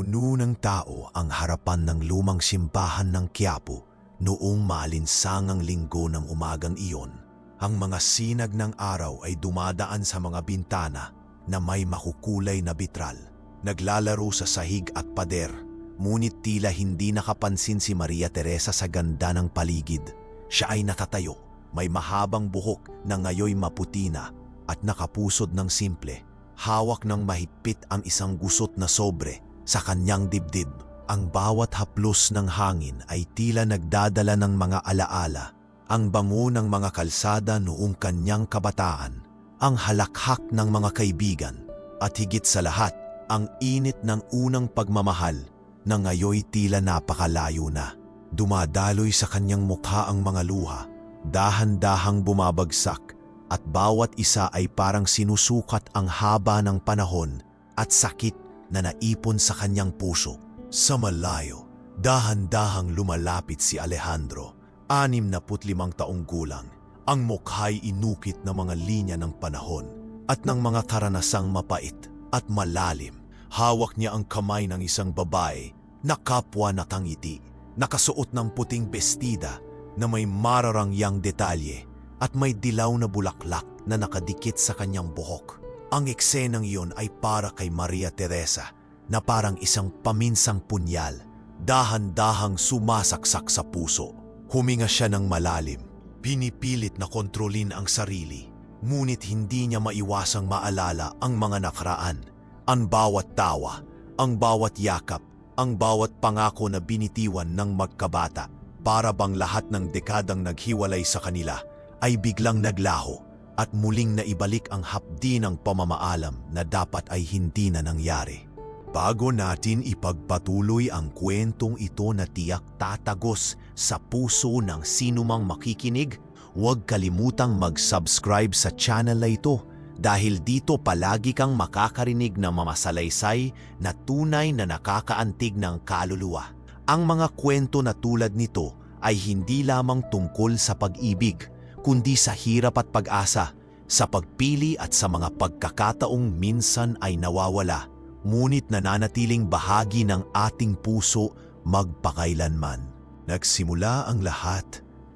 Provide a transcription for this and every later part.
Puno ng tao ang harapan ng lumang simbahan ng Quiapo noong maalinsangang linggo ng umagang iyon. Ang mga sinag ng araw ay dumadaan sa mga bintana na may makukulay na bitral. Naglalaro sa sahig at pader, ngunit tila hindi nakapansin si Maria Teresa sa ganda ng paligid. Siya ay nakatayo, may mahabang buhok na ngayoy maputi na at nakapusod ng simple. Hawak ng mahigpit ang isang gusot na sobre sa kanyang dibdib. Ang bawat haplos ng hangin ay tila nagdadala ng mga alaala. Ang bango ng mga kalsada noong kanyang kabataan, ang halakhak ng mga kaibigan, at higit sa lahat, ang init ng unang pagmamahal na ngayoy tila napakalayo na. Dumadaloy sa kanyang mukha ang mga luha, dahan-dahang bumabagsak, at bawat isa ay parang sinusukat ang haba ng panahon at sakit na naipon sa kanyang puso. Sa malayo, dahan-dahang lumalapit si Alejandro, 65 taong gulang. Ang mukha'y inukit ng mga linya ng panahon at ng mga karanasang mapait at malalim. Hawak niya ang kamay ng isang babae na kapwa nakangiti, nakasuot ng puting bestida na may mararangyang detalye at may dilaw na bulaklak na nakadikit sa kanyang buhok. Ang eksenang iyon ay para kay Maria Teresa na parang isang paminsang punyal, dahan-dahang sumasaksak sa puso. Huminga siya ng malalim, pinipilit na kontrolin ang sarili, ngunit hindi niya maiwasang maalala ang mga nakaraan, ang bawat tawa, ang bawat yakap, ang bawat pangako na binitiwan ng magkabata. Para bang lahat ng dekadang naghiwalay sa kanila ay biglang naglaho at muling naibalik ang hapdi ng pamamaalam na dapat ay hindi na nangyari. Bago natin ipagpatuloy ang kwentong ito na tiyak tatagos sa puso ng sinumang makikinig, huwag kalimutang mag-subscribe sa channel na ito dahil dito palagi kang makakarinig ng mamasalaysay na tunay na nakakaantig ng kaluluwa. Ang mga kwento na tulad nito ay hindi lamang tungkol sa pag-ibig, kundi sa hirap at pag-asa, sa pagpili at sa mga pagkakataong minsan ay nawawala, ngunit nananatiling bahagi ng ating puso magpakailanman. Nagsimula ang lahat,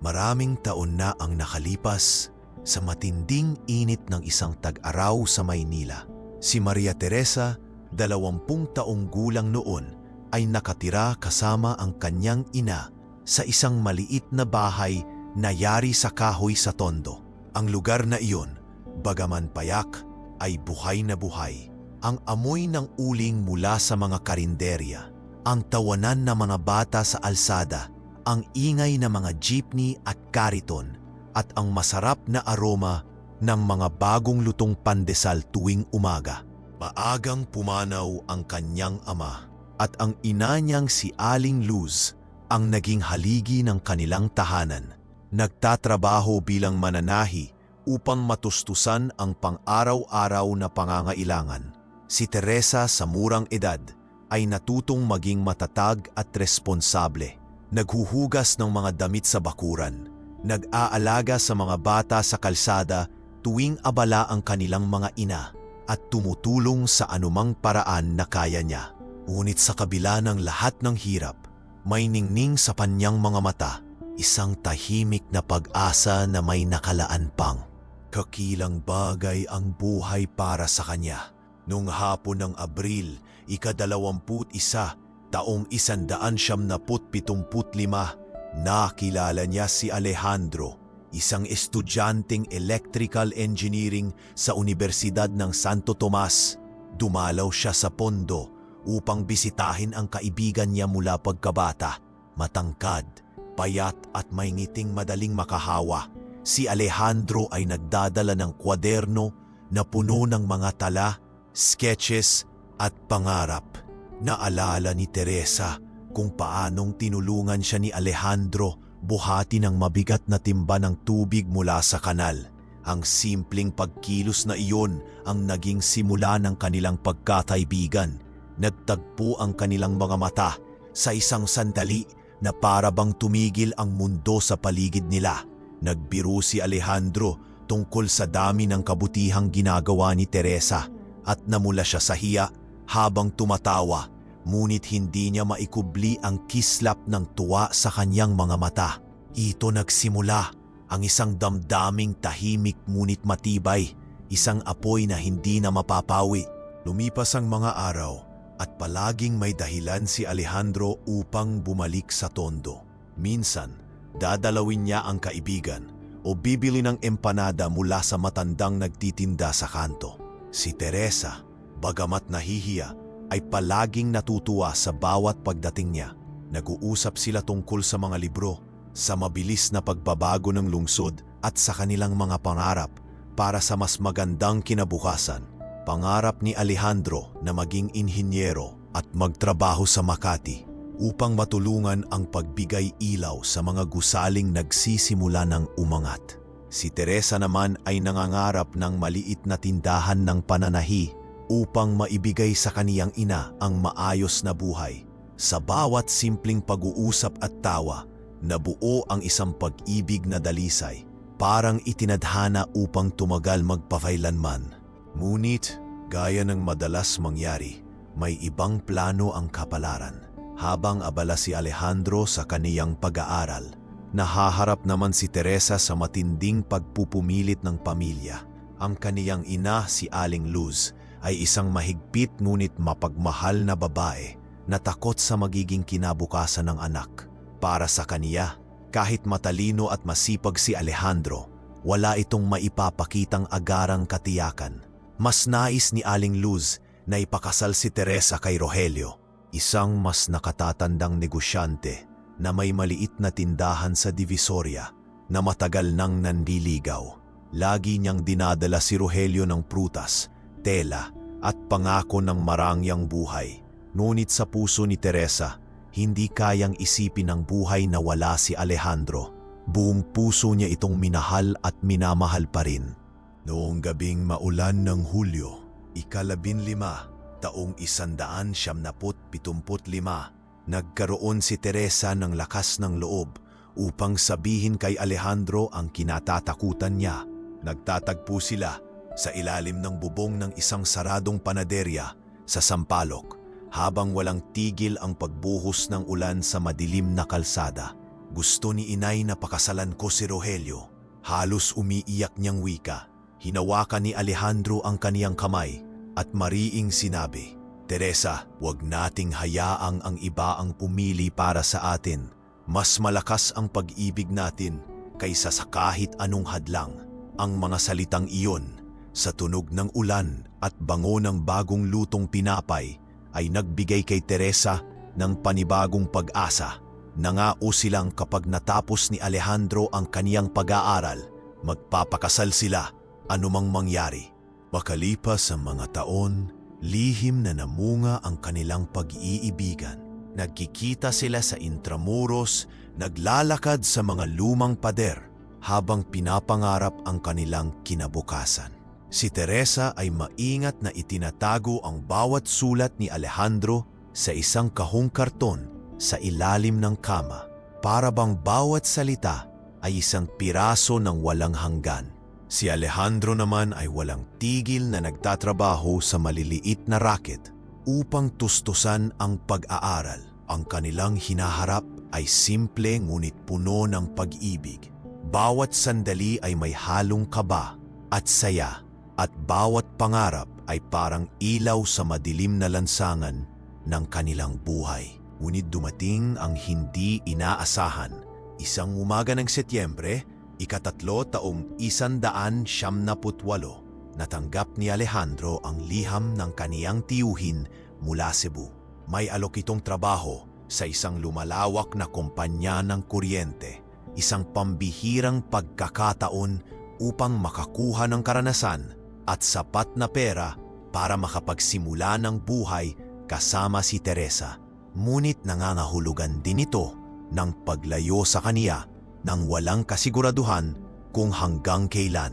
maraming taon na ang nakalipas, sa matinding init ng isang tag-araw sa Maynila. Si Maria Teresa, 20 taong gulang noon, ay nakatira kasama ang kanyang ina sa isang maliit na bahay na yari sa kahoy sa Tondo. Ang lugar na iyon, bagaman payak, ay buhay na buhay. Ang amoy ng uling mula sa mga karinderya, ang tawanan ng mga bata sa alsada, ang ingay ng mga jeepney at kariton, at ang masarap na aroma ng mga bagong lutong pandesal tuwing umaga. Maagang pumanaw ang kanyang ama at ang ina niyang si Aling Luz ang naging haligi ng kanilang tahanan. Nagtatrabaho bilang mananahi upang matustusan ang pang-araw-araw na pangangailangan. Si Teresa sa murang edad ay natutong maging matatag at responsable. Naghuhugas ng mga damit sa bakuran, nag-aalaga sa mga bata sa kalsada tuwing abala ang kanilang mga ina at tumutulong sa anumang paraan na kaya niya. Ngunit sa kabila ng lahat ng hirap, may ningning sa kanyang mga mata, isang tahimik na pag-asa na may nakalaan pang. Kakilang bagay ang buhay para sa kanya. Noong hapon ng Abril, ika-21, taong 1975, nakilala niya si Alejandro, isang estudyanteng electrical engineering sa Universidad ng Santo Tomas. Dumalaw siya sa Pondo upang bisitahin ang kaibigan niya mula pagkabata. Matangkad, payat at may ngiting madaling makahawa, si Alejandro ay nagdadala ng kwaderno na puno ng mga tala, sketches at pangarap. Naalala ni Teresa kung paanong tinulungan siya ni Alejandro buhati ng mabigat na timba ng tubig mula sa kanal. Ang simpleng pagkilos na iyon ang naging simula ng kanilang pagkakaibigan. Nagtagpo ang kanilang mga mata sa isang sandali na para bang tumigil ang mundo sa paligid nila. Nagbiro si Alejandro tungkol sa dami ng kabutihang ginagawa ni Teresa at namula siya sa hiya habang tumatawa. ngunit hindi niya maikubli ang kislap ng tuwa sa kanyang mga mata. Ito nagsimula ang isang damdaming tahimik ngunit matibay, isang apoy na hindi na mapapawi. Lumipas ang mga araw at palaging may dahilan si Alejandro upang bumalik sa Tondo. Minsan, dadalawin niya ang kaibigan o bibili ng empanada mula sa matandang nagtitinda sa kanto. Si Teresa, bagamat nahihiya, ay palaging natutuwa sa bawat pagdating niya. Nag-uusap sila tungkol sa mga libro, sa mabilis na pagbabago ng lungsod at sa kanilang mga pangarap para sa mas magandang kinabukasan. Pangarap ni Alejandro na maging inhinyero at magtrabaho sa Makati upang matulungan ang pagbigay ilaw sa mga gusaling nagsisimula ng umangat. Si Teresa naman ay nangangarap ng maliit na tindahan ng pananahi upang maibigay sa kaniyang ina ang maayos na buhay. Sa bawat simpleng pag-uusap at tawa, nabuo ang isang pag-ibig na dalisay, parang itinadhana upang tumagal magpakailanman. Ngunit, gaya ng madalas mangyari, may ibang plano ang kapalaran. Habang abala si Alejandro sa kaniyang pag-aaral, nahaharap naman si Teresa sa matinding pagpupumilit ng pamilya. Ang kaniyang ina, si Aling Luz, ay isang mahigpit ngunit mapagmahal na babae na takot sa magiging kinabukasan ng anak. Para sa kaniya, kahit matalino at masipag si Alejandro, wala itong maipapakitang agarang katiyakan. Mas nais ni Aling Luz na ipakasal si Teresa kay Rogelio, isang mas nakatatandang negosyante na may maliit na tindahan sa Divisoria na matagal nang nanliligaw. Lagi niyang dinadala si Rogelio ng prutas, tela at pangako ng marangyang buhay. Ngunit sa puso ni Teresa, hindi kayang isipin ang buhay na wala si Alejandro. Buong puso niya itong minahal at minamahal pa rin. Noong gabing maulan ng Hulyo, ika-15, taong 1975, nagkaroon si Teresa ng lakas ng loob upang sabihin kay Alejandro ang kinatatakutan niya. Nagtatagpo sila sa ilalim ng bubong ng isang saradong panaderya sa Sampaloc habang walang tigil ang pagbuhos ng ulan sa madilim na kalsada. Gusto ni inay na pakasalan ko si Rogelio. Halos umiiyak niyang wika. Hinawakan ni Alejandro ang kaniyang kamay at mariing sinabi, "Teresa, huwag nating hayaang ang iba ang pumili para sa atin. Mas malakas ang pag-ibig natin kaysa sa kahit anong hadlang." Ang mga salitang iyon, sa tunog ng ulan at bango ng bagong lutong tinapay, ay nagbigay kay Teresa ng panibagong pag-asa. Nangako silang kapag natapos ni Alejandro ang kaniyang pag-aaral, magpapakasal sila anumang mangyari. Makalipas ang mga taon, lihim na namunga ang kanilang pag-iibigan. Nagkikita sila sa Intramuros, naglalakad sa mga lumang pader habang pinapangarap ang kanilang kinabukasan. Si Teresa ay maingat na itinatago ang bawat sulat ni Alejandro sa isang kahong karton sa ilalim ng kama, para bang bawat salita ay isang piraso ng walang hanggan. Si Alejandro naman ay walang tigil na nagtatrabaho sa maliliit na racket upang tustusan ang pag-aaral. Ang kanilang hinaharap ay simple ngunit puno ng pag-ibig. Bawat sandali ay may halong kaba at saya, at bawat pangarap ay parang ilaw sa madilim na lansangan ng kanilang buhay. Ngunit dumating ang hindi inaasahan. Isang umaga ng Setyembre, ika-3 taong 1978, natanggap ni Alejandro ang liham ng kaniyang tiyuhin mula Cebu. May alok itong trabaho sa isang lumalawak na kumpanya ng kuryente, isang pambihirang pagkakataon upang makakuha ng karanasan at sapat na pera para makapagsimula ng buhay kasama si Teresa. Ngunit nangangahulugan din ito ng paglayo sa kaniya nang walang kasiguraduhan kung hanggang kailan.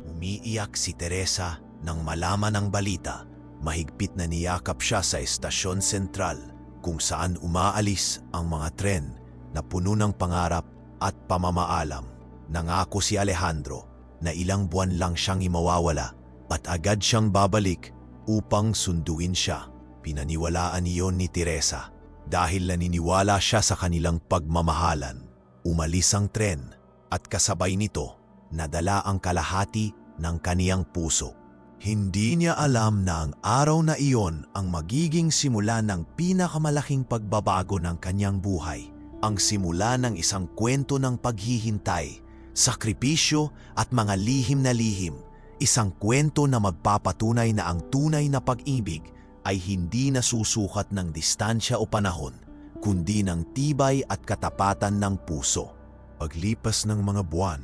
Umiiyak si Teresa nang malaman ang balita. Mahigpit na niyakap siya sa estasyon sentral kung saan umaalis ang mga tren na puno ng pangarap at pamamaalam. Nangako si Alejandro na ilang buwan lang siyang imawawala at agad siyang babalik upang sunduin siya. Pinaniwalaan iyon ni Teresa dahil naniniwala siya sa kanilang pagmamahalan. Umalis ang tren at kasabay nito nadala ang kalahati ng kaniyang puso. Hindi niya alam na ang araw na iyon ang magiging simula ng pinakamalaking pagbabago ng kanyang buhay. Ang simula ng isang kwento ng paghihintay, sakripisyo at mga lihim na lihim. Isang kwento na magpapatunay na ang tunay na pag-ibig ay hindi nasusukat ng distansya o panahon, kundi ng tibay at katapatan ng puso. Paglipas ng mga buwan,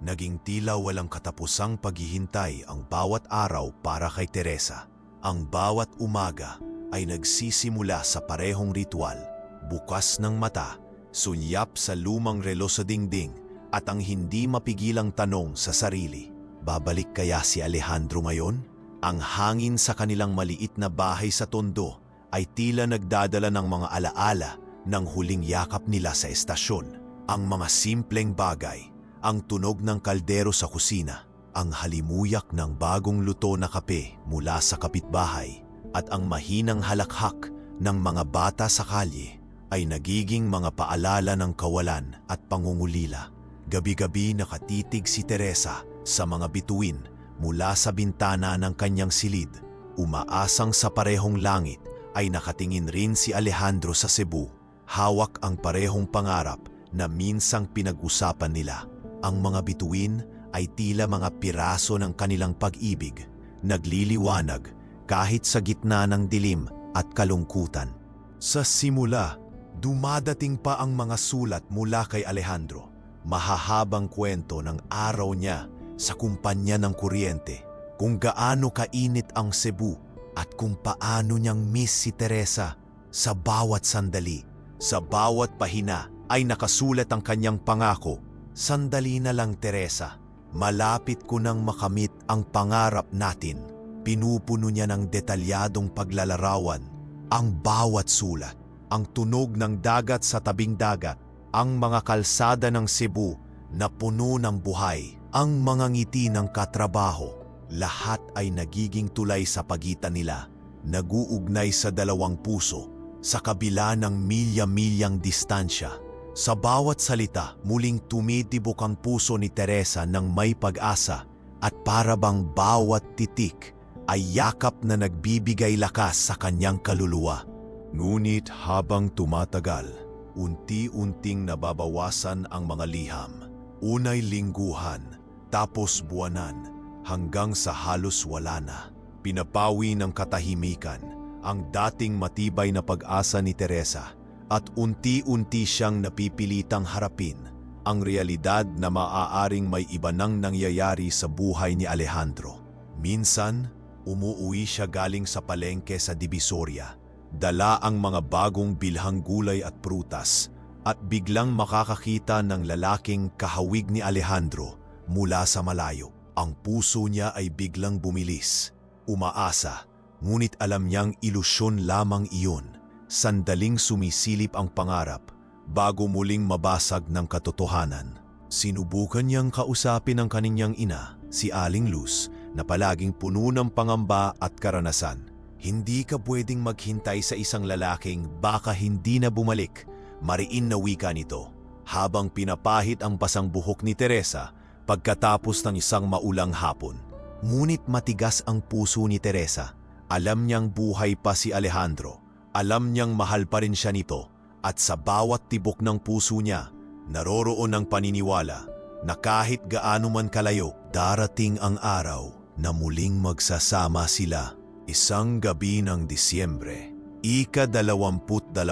naging tila walang katapusang paghihintay ang bawat araw para kay Teresa. Ang bawat umaga ay nagsisimula sa parehong ritual, bukas ng mata, sunyap sa lumang relo sa dingding at ang hindi mapigilang tanong sa sarili, babalik kaya si Alejandro ngayon? Ang hangin sa kanilang maliit na bahay sa Tondo ay tila nagdadala ng mga alaala ng huling yakap nila sa estasyon. Ang mga simpleng bagay, ang tunog ng kaldero sa kusina, ang halimuyak ng bagong luto na kape mula sa kapitbahay, at ang mahinang halakhak ng mga bata sa kalye ay nagiging mga paalala ng kawalan at pangungulila. Gabi-gabi nakatitig si Teresa sa mga bituin mula sa bintana ng kanyang silid. Umaasang sa parehong langit ay nakatingin rin si Alejandro sa Cebu. Hawak ang parehong pangarap na minsang pinag-usapan nila. Ang mga bituin ay tila mga piraso ng kanilang pag-ibig, nagliliwanag kahit sa gitna ng dilim at kalungkutan. Sa simula, dumadating pa ang mga sulat mula kay Alejandro. Mahahabang kwento ng araw niya sa kumpanya ng kuryente, kung gaano kainit ang Cebu at kung paano niyang miss si Teresa. Sa bawat sandali, sa bawat pahina ay nakasulat ang kanyang pangako. Sandali na lang, Teresa. Malapit ko nang makamit ang pangarap natin. Pinupuno niya ng detalyadong paglalarawan ang bawat sulat, ang tunog ng dagat sa tabing dagat, ang mga kalsada ng Cebu na puno ng buhay, ang mga ngiti ng katrabaho. Lahat ay nagiging tulay sa pagitan nila, naguugnay sa dalawang puso, sa kabila ng milya-milyang distansya. Sa bawat salita, muling tumitibok ang puso ni Teresa ng may pag-asa at para bang bawat titik ay yakap na nagbibigay lakas sa kanyang kaluluwa. Ngunit habang tumatagal, unti-unting nababawasan ang mga liham. Unay lingguhan, tapos buwanan, hanggang sa halos wala na. Pinapawi ng katahimikan ang dating matibay na pag-asa ni Teresa. At unti-unti siyang napipilitang harapin ang realidad na maaaring may iba nang nangyayari sa buhay ni Alejandro. Minsan, umuuwi siya galing sa palengke sa Divisoria, dala ang mga bagong bilhang gulay at prutas, at biglang makakakita ng lalaking kahawig ni Alejandro mula sa malayo. Ang puso niya ay biglang bumilis, umaasa, ngunit alam niyang ilusyon lamang iyon. Sandaling sumisilip ang pangarap bago muling mabasag ng katotohanan. Sinubukan niyang kausapin ang kaninyang ina, si Aling Luz, na palaging puno ng pangamba at karanasan. Hindi ka pwedeng maghintay sa isang lalaking baka hindi na bumalik, mariin na wika nito, habang pinapahit ang basang buhok ni Teresa pagkatapos ng isang maulang hapon. Ngunit matigas ang puso ni Teresa. Alam niyang buhay pa si Alejandro. Alam niyang mahal pa rin siya nito, at sa bawat tibok ng puso niya, naroroon ang paniniwala na kahit gaano man kalayo, darating ang araw na muling magsasama sila. Isang gabi ng Disyembre, ika-22,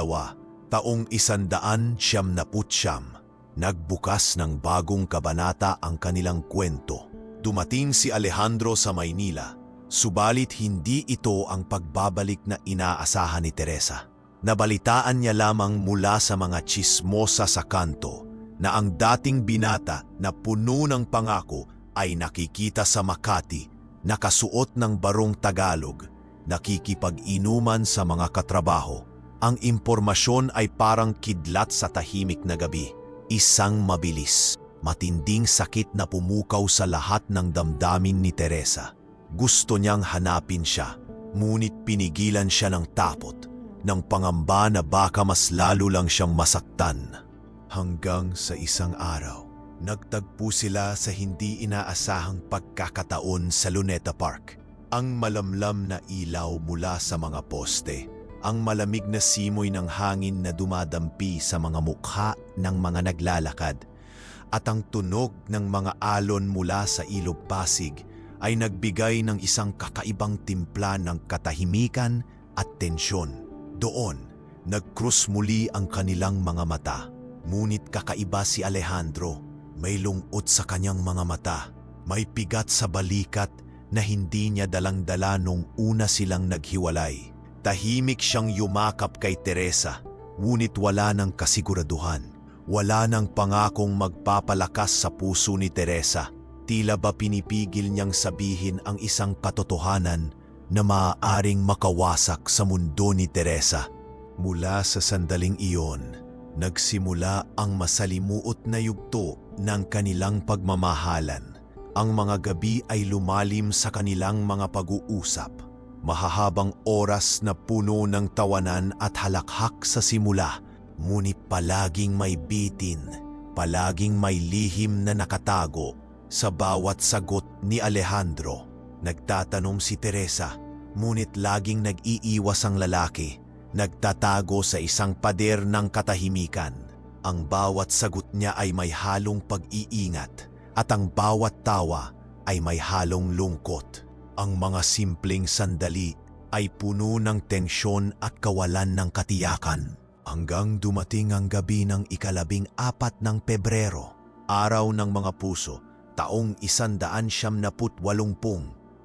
taong 199, nagbukas ng bagong kabanata ang kanilang kwento. Dumating si Alejandro sa Maynila. Subalit hindi ito ang pagbabalik na inaasahan ni Teresa. Nabalitaan niya lamang mula sa mga tsismosa sa kanto na ang dating binata na puno ng pangako ay nakikita sa Makati, nakasuot ng barong Tagalog, nakikipag-inuman sa mga katrabaho. Ang impormasyon ay parang kidlat sa tahimik na gabi. Isang mabilis, matinding sakit na pumukaw sa lahat ng damdamin ni Teresa. Gusto niyang hanapin siya, Ngunit pinigilan siya ng takot, ng pangamba na baka mas lalo lang siyang masaktan. Hanggang sa isang araw, nagtagpo sila sa hindi inaasahang pagkakataon sa Luneta Park. Ang malamlam na ilaw mula sa mga poste, ang malamig na simoy ng hangin na dumadampi sa mga mukha ng mga naglalakad, at ang tunog ng mga alon mula sa ilog Pasig ay nagbigay ng isang kakaibang timpla ng katahimikan at tensyon. Doon, nagkrus muli ang kanilang mga mata. Ngunit kakaiba si Alejandro. May lungkot sa kanyang mga mata. May pigat sa balikat na hindi niya dalang-dala nung una silang naghiwalay. Tahimik siyang yumakap kay Teresa, ngunit wala ng kasiguraduhan. Wala ng pangakong magpapalakas sa puso ni Teresa. Tila ba pinipigil niyang sabihin ang isang katotohanan na maaaring makawasak sa mundo ni Teresa. Mula sa sandaling iyon, nagsimula ang masalimuot na yugto ng kanilang pagmamahalan. Ang mga gabi ay lumalim sa kanilang mga pag-uusap. Mahahabang oras na puno ng tawanan at halakhak sa simula, ngunit palaging may bitin, palaging may lihim na nakatago. Sa bawat sagot ni Alejandro, nagtatanong si Teresa, ngunit laging nag-iiwas ang lalaki, nagtatago sa isang pader ng katahimikan. Ang bawat sagot niya ay may halong pag-iingat, at ang bawat tawa ay may halong lungkot. Ang mga simpleng sandali ay puno ng tensyon at kawalan ng katiyakan. Hanggang dumating ang gabi ng 14 ng Pebrero, araw ng mga puso, taong 180,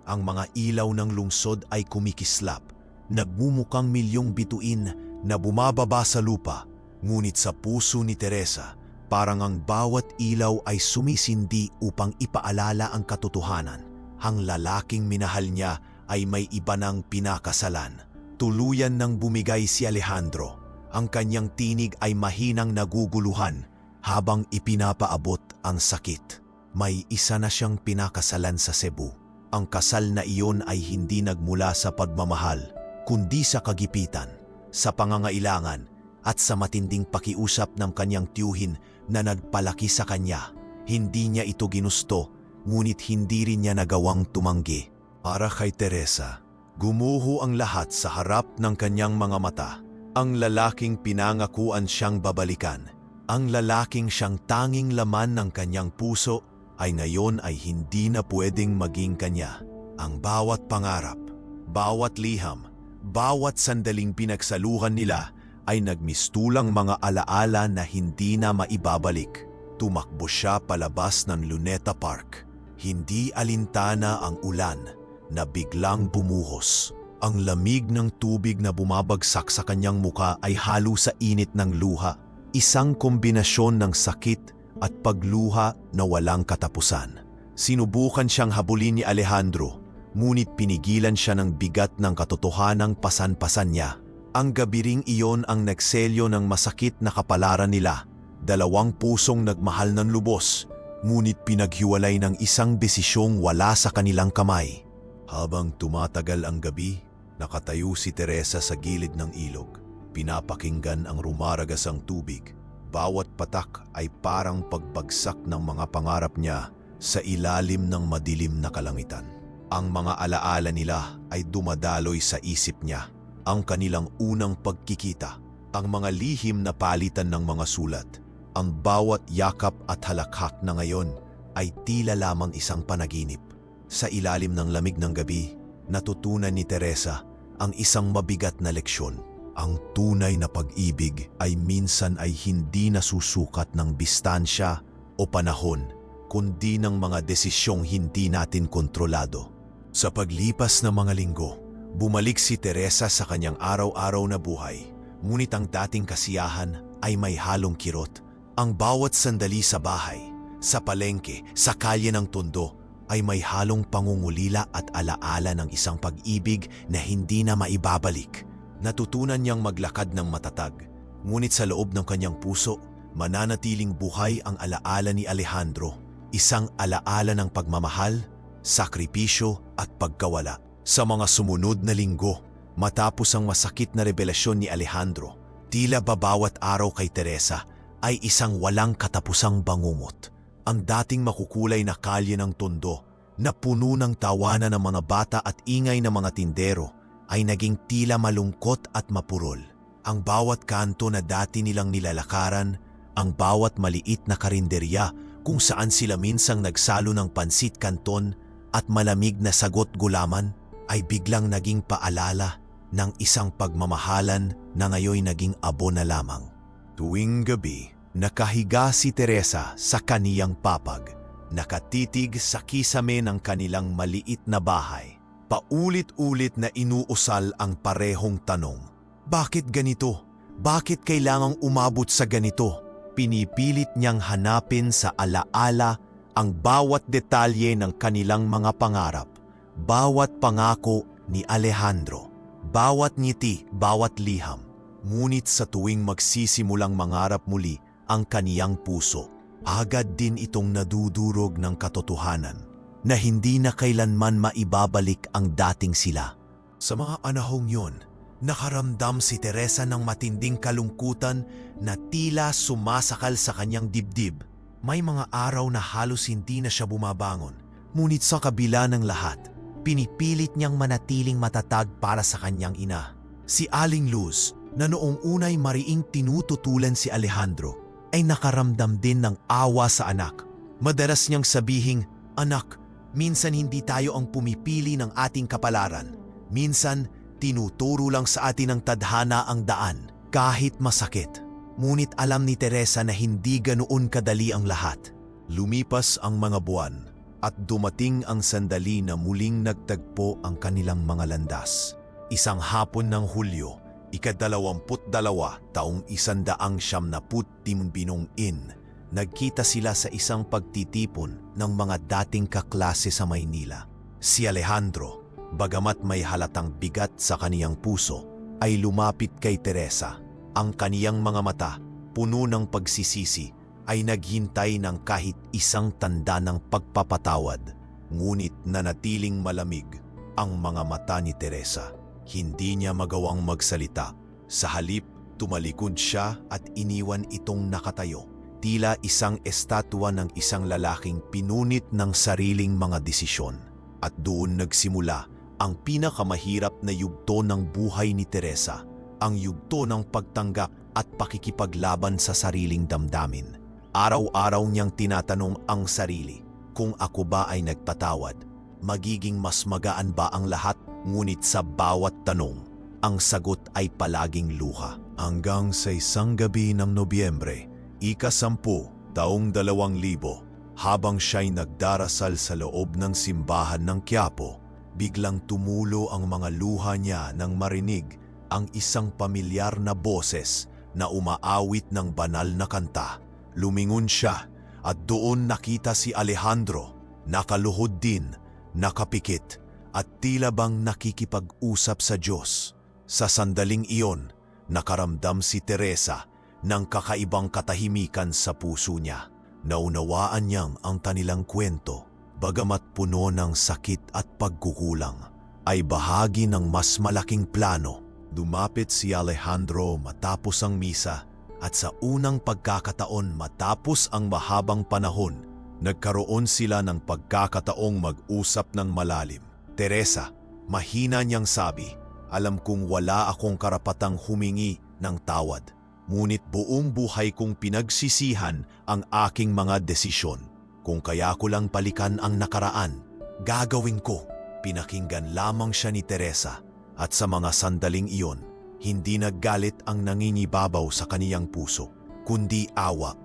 ang mga ilaw ng lungsod ay kumikislap, nagmumukang milyong bituin na bumababa sa lupa, ngunit sa puso ni Teresa, parang ang bawat ilaw ay sumisindi upang ipaalala ang katotohanan. Ang lalaking minahal niya ay may iba ng pinakasalan. Tuluyan nang bumigay si Alejandro. Ang kanyang tinig ay mahinang naguguluhan habang ipinapaabot ang sakit. May isa na siyang pinakasalan sa Cebu. Ang kasal na iyon ay hindi nagmula sa pagmamahal, kundi sa kagipitan, sa pangangailangan at sa matinding pakiusap ng kanyang tiyuhin na nagpalaki sa kanya. Hindi niya ito ginusto, ngunit hindi rin niya nagawang tumanggi. Para kay Teresa, gumuho ang lahat sa harap ng kanyang mga mata. Ang lalaking pinangakuan siyang babalikan, ang lalaking siyang tanging laman ng kanyang puso, ay ngayon ay hindi na pwedeng maging kanya. Ang bawat pangarap, bawat liham, bawat sandaling pinagsaluhan nila ay nagmistulang mga alaala na hindi na maibabalik. Tumakbo siya palabas ng Luneta Park. Hindi alintana ang ulan na biglang bumuhos. Ang lamig ng tubig na bumabagsak sa kanyang muka ay halo sa init ng luha. Isang kombinasyon ng sakit at pagluha na walang katapusan. Sinubukan siyang habulin ni Alejandro, ngunit pinigilan siya ng bigat ng katotohanang pasan-pasan niya. Ang gabi ring iyon ang nagselyo ng masakit na kapalaran nila. Dalawang pusong nagmahal ng lubos, ngunit pinaghiwalay ng isang desisyong wala sa kanilang kamay. Habang tumatagal ang gabi, nakatayo si Teresa sa gilid ng ilog. Pinapakinggan ang rumaragasang tubig. Bawat patak ay parang pagbagsak ng mga pangarap niya sa ilalim ng madilim na kalangitan. Ang mga alaala nila ay dumadaloy sa isip niya. Ang kanilang unang pagkikita, ang mga lihim na palitan ng mga sulat, ang bawat yakap at halakhak na ngayon ay tila lamang isang panaginip. Sa ilalim ng lamig ng gabi, natutunan ni Teresa ang isang mabigat na leksyon. Ang tunay na pag-ibig ay minsan ay hindi nasusukat ng distansya o panahon, kundi ng mga desisyong hindi natin kontrolado. Sa paglipas ng mga linggo, bumalik si Teresa sa kanyang araw-araw na buhay, ngunit ang dating kasiyahan ay may halong kirot. Ang bawat sandali sa bahay, sa palengke, sa kalye ng Tondo ay may halong pangungulila at alaala ng isang pag-ibig na hindi na maibabalik. Natutunan niyang maglakad ng matatag, ngunit sa loob ng kanyang puso, mananatiling buhay ang alaala ni Alejandro, isang alaala ng pagmamahal, sakripisyo at pagkawala. Sa mga sumunod na linggo, matapos ang masakit na revelasyon ni Alejandro, tila ba bawat araw kay Teresa ay isang walang katapusang bangumot. Ang dating makukulay na kalye ng Tondo na puno ng tawanan ng mga bata at ingay ng mga tindero ay naging tila malungkot at mapurol. Ang bawat kanto na dati nilang nilalakaran, ang bawat maliit na karinderya kung saan sila minsang nagsalo ng pansit kanton at malamig na sagot gulaman ay biglang naging paalala ng isang pagmamahalan na ngayon naging abo na lamang. Tuwing gabi, nakahiga si Teresa sa kaniyang papag, nakatitig sa kisame ng kanilang maliit na bahay. Paulit-ulit na inuusal ang parehong tanong. Bakit ganito? Bakit kailangang umabot sa ganito? Pinipilit niyang hanapin sa alaala ang bawat detalye ng kanilang mga pangarap, bawat pangako ni Alejandro, bawat ngiti, bawat liham. Ngunit sa tuwing magsisimulang mangarap muli ang kaniyang puso, agad din itong nadudurog ng katotohanan na hindi na kailanman maibabalik ang dating sila. Sa mga panahong yon, nakaramdam si Teresa ng matinding kalungkutan na tila sumasakal sa kanyang dibdib. May mga araw na halos hindi na siya bumabangon. Ngunit sa kabila ng lahat, pinipilit niyang manatiling matatag para sa kanyang ina. Si Aling Luz, na noong unay mariing tinututulan si Alejandro, ay nakaramdam din ng awa sa anak. Madalas niyang sabihing, "Anak, minsan hindi tayo ang pumipili ng ating kapalaran. Minsan, tinuturo lang sa atin ng tadhana ang daan, kahit masakit." Ngunit alam ni Teresa na hindi ganoon kadali ang lahat. Lumipas ang mga buwan at dumating ang sandali na muling nagtagpo ang kanilang mga landas. Isang hapon ng Hulyo, ika-22, taong 1970, nagkita sila sa isang pagtitipon ng mga dating kaklase sa Maynila. Si Alejandro, bagamat may halatang bigat sa kaniyang puso, ay lumapit kay Teresa. Ang kaniyang mga mata, puno ng pagsisisi, ay naghintay ng kahit isang tanda ng pagpapatawad. Ngunit nanatiling malamig ang mga mata ni Teresa. Hindi niya magawang magsalita. Sa halip, tumalikod siya at iniwan itong nakatayo. Tila isang estatwa ng isang lalaking pinunit ng sariling mga desisyon. At doon nagsimula ang pinakamahirap na yugto ng buhay ni Teresa. Ang yugto ng pagtanggap at pakikipaglaban sa sariling damdamin. Araw-araw niyang tinatanong ang sarili, kung ako ba ay nagpatawad, magiging mas magaan ba ang lahat? Ngunit sa bawat tanong, ang sagot ay palaging luha. Hanggang sa isang gabi ng Nobyembre, ika-10, taong 2000, habang siya'y nagdarasal sa loob ng simbahan ng Quiapo, biglang tumulo ang mga luha niya nang marinig ang isang pamilyar na boses na umaawit ng banal na kanta. Lumingon siya at doon nakita si Alejandro, nakaluhod din, nakapikit at tila bang nakikipag-usap sa Diyos. Sa sandaling iyon, nakaramdam si Teresa ng kakaibang katahimikan sa puso niya. Naunawaan niyang ang kanilang kwento, bagamat puno ng sakit at pagkukulang, ay bahagi ng mas malaking plano. Dumapit si Alejandro matapos ang misa at sa unang pagkakataon matapos ang mahabang panahon, nagkaroon sila ng pagkakataong mag-usap ng malalim. Teresa, mahina niyang sabi, "Alam kong wala akong karapatang humingi ng tawad. Ngunit buong buhay kong pinagsisihan ang aking mga desisyon. Kung kaya ko lang balikan ang nakaraan, gagawin ko." Pinakinggan lamang siya ni Teresa. At sa mga sandaling iyon, hindi naggalit ang nangingibabaw sa kaniyang puso, kundi awa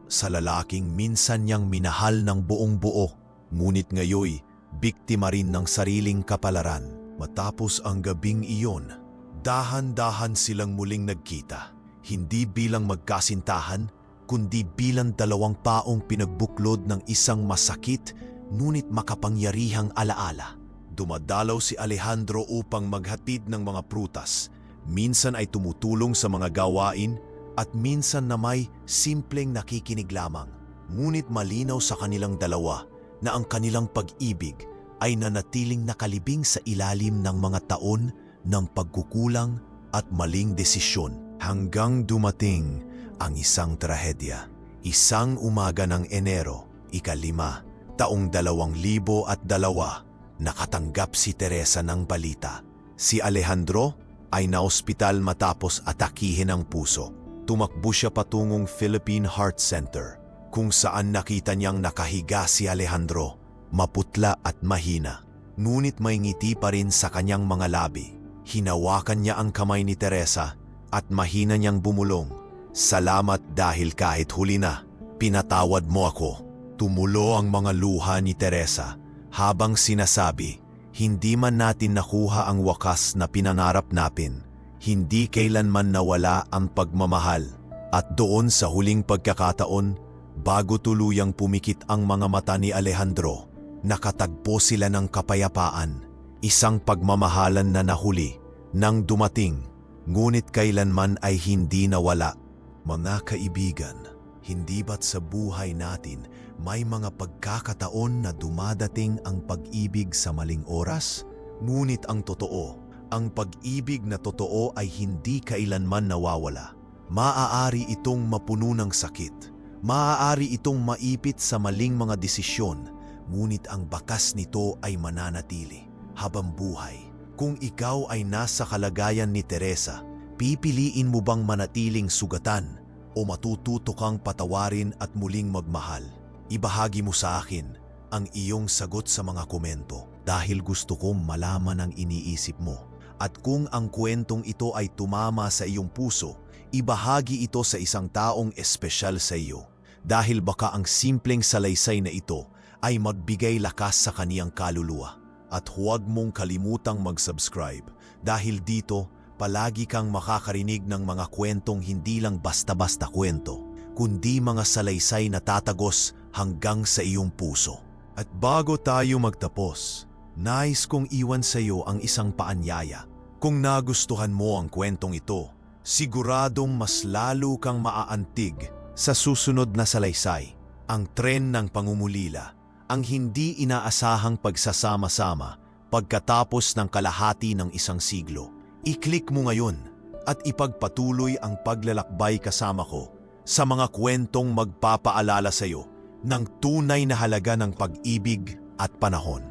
sa lalaking minsan niyang minahal ng buong buo, ngunit ngayoy biktima rin ng sariling kapalaran. Matapos ang gabing iyon, dahan-dahan silang muling nagkita, hindi bilang magkasintahan, kundi bilang dalawang taong pinagbuklod ng isang masakit ngunit makapangyarihang alaala. Dumadalaw si Alejandro upang maghatid ng mga prutas. Minsan ay tumutulong sa mga gawain at minsan na may simpleng nakikinig lamang. Ngunit malinaw sa kanilang dalawa na ang kanilang pag-ibig ay nanatiling nakalibing sa ilalim ng mga taon ng pagkukulang at maling desisyon hanggang dumating ang isang trahedya. Isang umaga ng Enero, 5, taong 2002, nakatanggap si Teresa ng balita. Si Alejandro ay naospital matapos atakihin ang puso. Tumakbo siya patungong Philippine Heart Center, kung saan nakita niyang nakahiga si Alejandro, maputla at mahina. Ngunit may ngiti pa rin sa kanyang mga labi. Hinawakan niya ang kamay ni Teresa at mahina niyang bumulong. "Salamat dahil kahit huli na, pinatawad mo ako." Tumulo ang mga luha ni Teresa habang sinasabi, "Hindi man natin nakuha ang wakas na pinangarap natin, hindi kailanman nawala ang pagmamahal." At doon sa huling pagkakataon, bago tuluyang pumikit ang mga mata ni Alejandro, nakatagpo sila ng kapayapaan, isang pagmamahalan na nahuli nang dumating, ngunit kailanman ay hindi nawala. Mga kaibigan, hindi ba't sa buhay natin may mga pagkakataon na dumadating ang pag-ibig sa maling oras? Ngunit ang totoo, ang pag-ibig na totoo ay hindi kailanman nawawala. Maaari itong mapuno ng sakit, maaari itong maipit sa maling mga desisyon, ngunit ang bakas nito ay mananatili habang buhay. Kung ikaw ay nasa kalagayan ni Teresa, pipiliin mo bang manatiling sugatan o matututo kang patawarin at muling magmahal? Ibahagi mo sa akin ang iyong sagot sa mga komento dahil gusto kong malaman ang iniisip mo. At kung ang kwentong ito ay tumama sa iyong puso, ibahagi ito sa isang taong espesyal sa iyo dahil baka ang simpleng salaysay na ito ay magbigay lakas sa kaniyang kaluluwa. At huwag mong kalimutang mag-subscribe dahil dito palagi kang makakarinig ng mga kwentong hindi lang basta-basta kwento, kundi mga salaysay na tatagos hanggang sa iyong puso. At bago tayo magtapos, nais kong iwan sa iyo ang isang paanyaya. Kung nagustuhan mo ang kwentong ito, siguradong mas lalo kang maaantig sa susunod na salaysay. Ang tren ng pangungulila, ang hindi inaasahang pagsasama-sama pagkatapos ng kalahati ng isang siglo. I-click mo ngayon at ipagpatuloy ang paglalakbay kasama ko sa mga kwentong magpapaalala sa iyo ng tunay na halaga ng pag-ibig at panahon.